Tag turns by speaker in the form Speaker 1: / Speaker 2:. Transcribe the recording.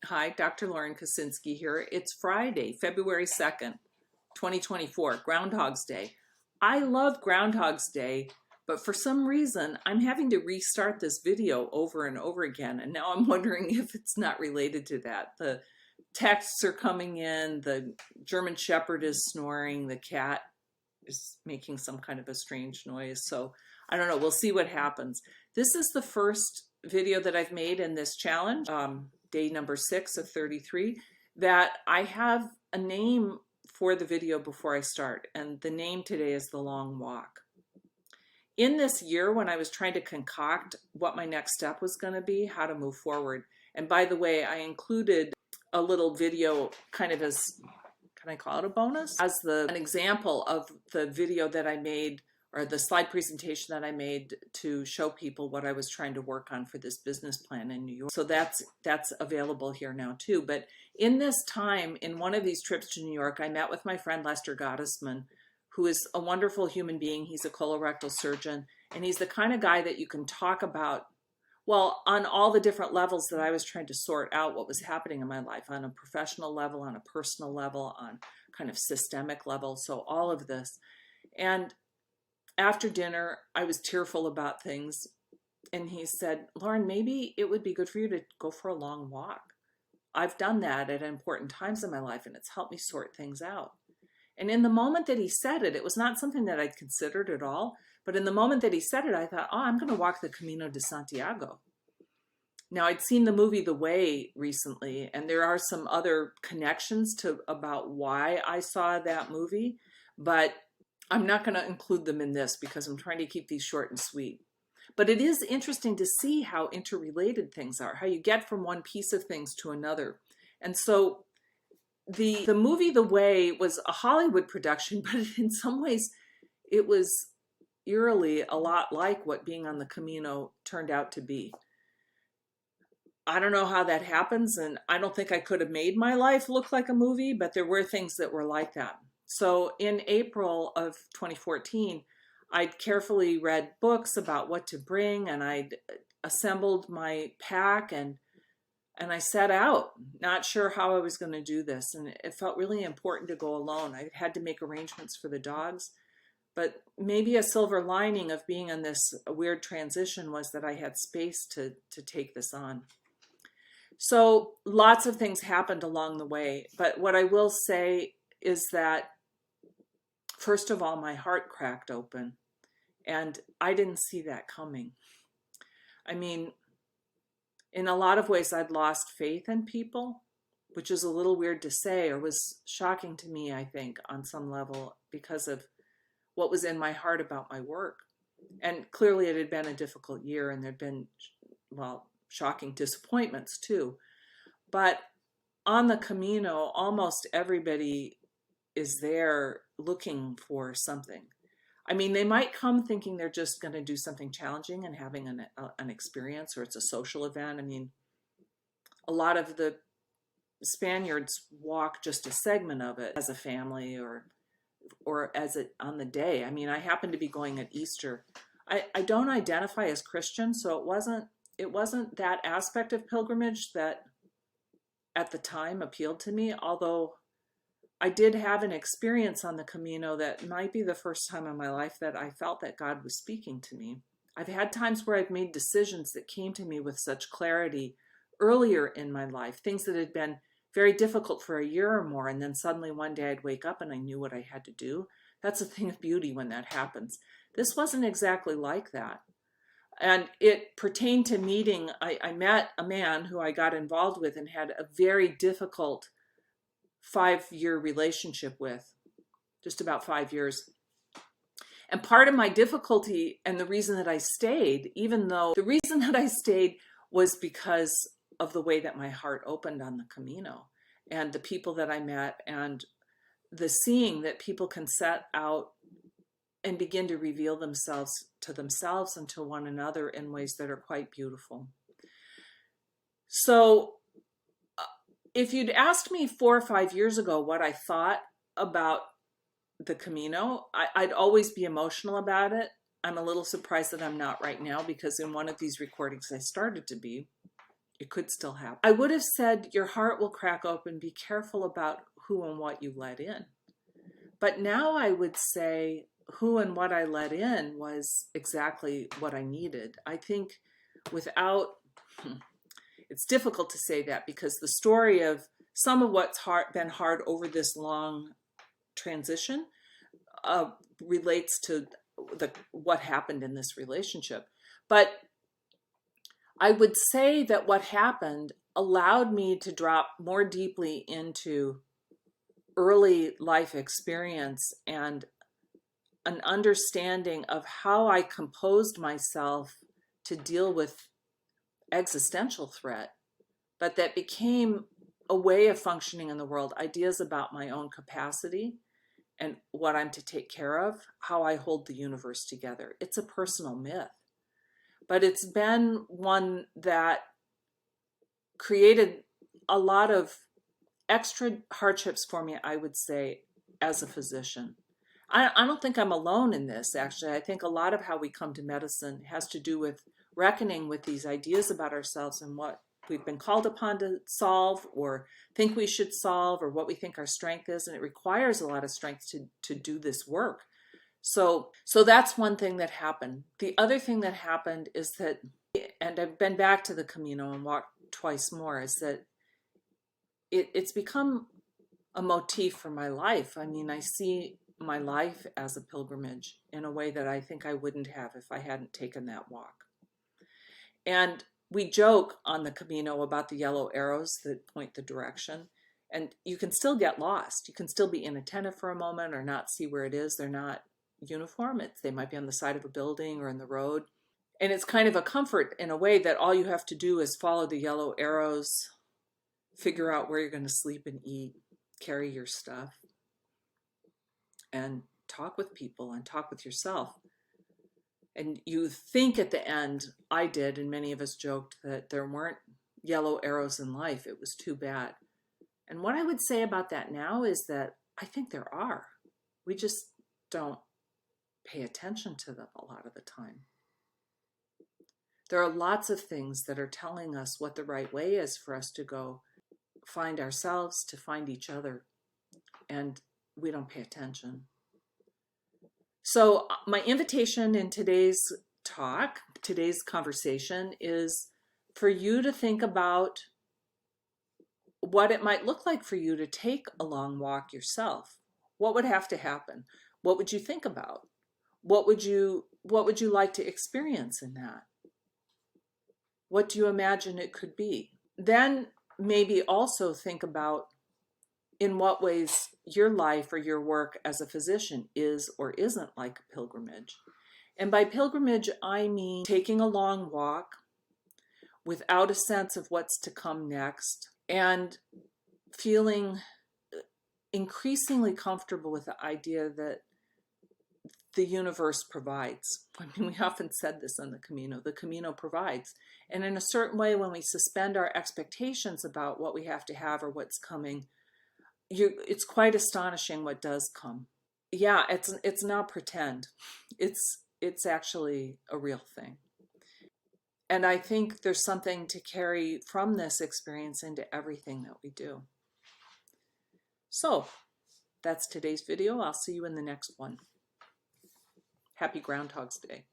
Speaker 1: Hi, Dr. Lauren Kosinski here. It's Friday, February 2nd, 2024, Groundhog's Day. I love Groundhog's Day, but for some reason, I'm having to restart this video over and over again, and now I'm wondering if it's not related to that. The texts are coming in, the German Shepherd is snoring, the cat is making some kind of a strange noise, so I don't know. We'll see what happens. This is the first video that I've made in this challenge. Day number 6 of 33, that I have a name for the video before I start, and the name today is The Long Walk. In this year, when I was trying to concoct what my next step was going to be, how to move forward, and by the way, I included a little video kind of as, can I call it a bonus? As an example of the video that I made, or the slide presentation that I made to show people what I was trying to work on for this business plan in New York. So that's available here now too. But in this time, in one of these trips to New York, I met with my friend Lester Gottesman, who is a wonderful human being. He's a colorectal surgeon, and he's the kind of guy that you can talk about, well, on all the different levels that I was trying to sort out what was happening in my life, on a professional level, on a personal level, on kind of systemic level. So all of this. And after dinner, I was tearful about things, and he said, Lauren, maybe it would be good for you to go for a long walk. I've done that at important times in my life, and it's helped me sort things out. And in the moment that he said it, it was not something that I'd considered at all, but in the moment that he said it, I thought, oh, I'm going to walk the Camino de Santiago. Now, I'd seen the movie The Way recently, and there are some other connections to about why I saw that movie, but I'm not going to include them in this because I'm trying to keep these short and sweet. But it is interesting to see how interrelated things are, how you get from one piece of things to another. And so the movie The Way was a Hollywood production, but in some ways it was eerily a lot like what being on the Camino turned out to be. I don't know how that happens, and I don't think I could have made my life look like a movie, but there were things that were like that. So in April of 2014, I'd carefully read books about what to bring, and I'd assembled my pack, and I set out, not sure how I was going to do this. And it felt really important to go alone. I had to make arrangements for the dogs, but maybe a silver lining of being on this weird transition was that I had space to take this on. So lots of things happened along the way, but what I will say is that, first of all, my heart cracked open, and I didn't see that coming. I mean, in a lot of ways, I'd lost faith in people, which is a little weird to say, or was shocking to me, I think, on some level, because of what was in my heart about my work. And clearly it had been a difficult year, and there'd been, well, shocking disappointments too. But on the Camino, almost everybody is there looking for something. I mean, they might come thinking they're just going to do something challenging and having an experience, or it's a social event. I mean, a lot of the Spaniards walk just a segment of it as a family or as on the day. I mean, I happen to be going at Easter. I don't identify as Christian, so it wasn't that aspect of pilgrimage that at the time appealed to me, although I did have an experience on the Camino that might be the first time in my life that I felt that God was speaking to me. I've had times where I've made decisions that came to me with such clarity earlier in my life, things that had been very difficult for a year or more, and then suddenly one day I'd wake up and I knew what I had to do. That's a thing of beauty when that happens. This wasn't exactly like that. And it pertained to meeting. I met a man who I got involved with and had a very difficult 5-year relationship with, just about 5 years. And part of my difficulty, and the reason that I stayed, even though the reason that I stayed was because of the way that my heart opened on the Camino, and the people that I met, and the seeing that people can set out and begin to reveal themselves to themselves and to one another in ways that are quite beautiful. So if you'd asked me 4 or 5 years ago what I thought about the Camino, I'd always be emotional about it. I'm a little surprised that I'm not right now, because in one of these recordings I started to be. It could still happen. I would have said your heart will crack open. Be careful about who and what you let in. But now I would say who and what I let in was exactly what I needed. I think without, it's difficult to say that because the story of some of what's been hard over this long transition relates to what happened in this relationship. But I would say that what happened allowed me to drop more deeply into early life experience and an understanding of how I composed myself to deal with existential threat, but that became a way of functioning in the world, ideas about my own capacity and what I'm to take care of, how I hold the universe together. It's a personal myth, but it's been one that created a lot of extra hardships for me, I would say, as a physician. I don't think I'm alone in this, actually. I think a lot of how we come to medicine has to do with reckoning with these ideas about ourselves and what we've been called upon to solve or think we should solve or what we think our strength is. And it requires a lot of strength to do this work. So that's one thing that happened. The other thing that happened is that, and I've been back to the Camino and walked twice more, is that it's become a motif for my life. I mean, I see my life as a pilgrimage in a way that I think I wouldn't have if I hadn't taken that walk. And we joke on the Camino about the yellow arrows that point the direction. And you can still get lost. You can still be inattentive for a moment or not see where it is. They're not uniform. They might be on the side of a building or in the road. And it's kind of a comfort in a way that all you have to do is follow the yellow arrows, figure out where you're going to sleep and eat, carry your stuff, and talk with people and talk with yourself. And you think at the end, I did, and many of us joked that there weren't yellow arrows in life. It was too bad. And what I would say about that now is that I think there are. We just don't pay attention to them a lot of the time. There are lots of things that are telling us what the right way is for us to go find ourselves, to find each other, and we don't pay attention. So my invitation in today's talk, today's conversation, is for you to think about what it might look like for you to take a long walk yourself. What would have to happen? What would you think about? What would you like to experience in that? What do you imagine it could be? Then maybe also think about in what ways your life or your work as a physician is or isn't like a pilgrimage. And by pilgrimage, I mean taking a long walk without a sense of what's to come next and feeling increasingly comfortable with the idea that the universe provides. I mean, we often said this on the Camino provides. And in a certain way, when we suspend our expectations about what we have to have or what's coming, it's quite astonishing what does come. Yeah, it's not pretend. It's actually a real thing. And I think there's something to carry from this experience into everything that we do. So that's today's video. I'll see you in the next one. Happy Groundhog's Day.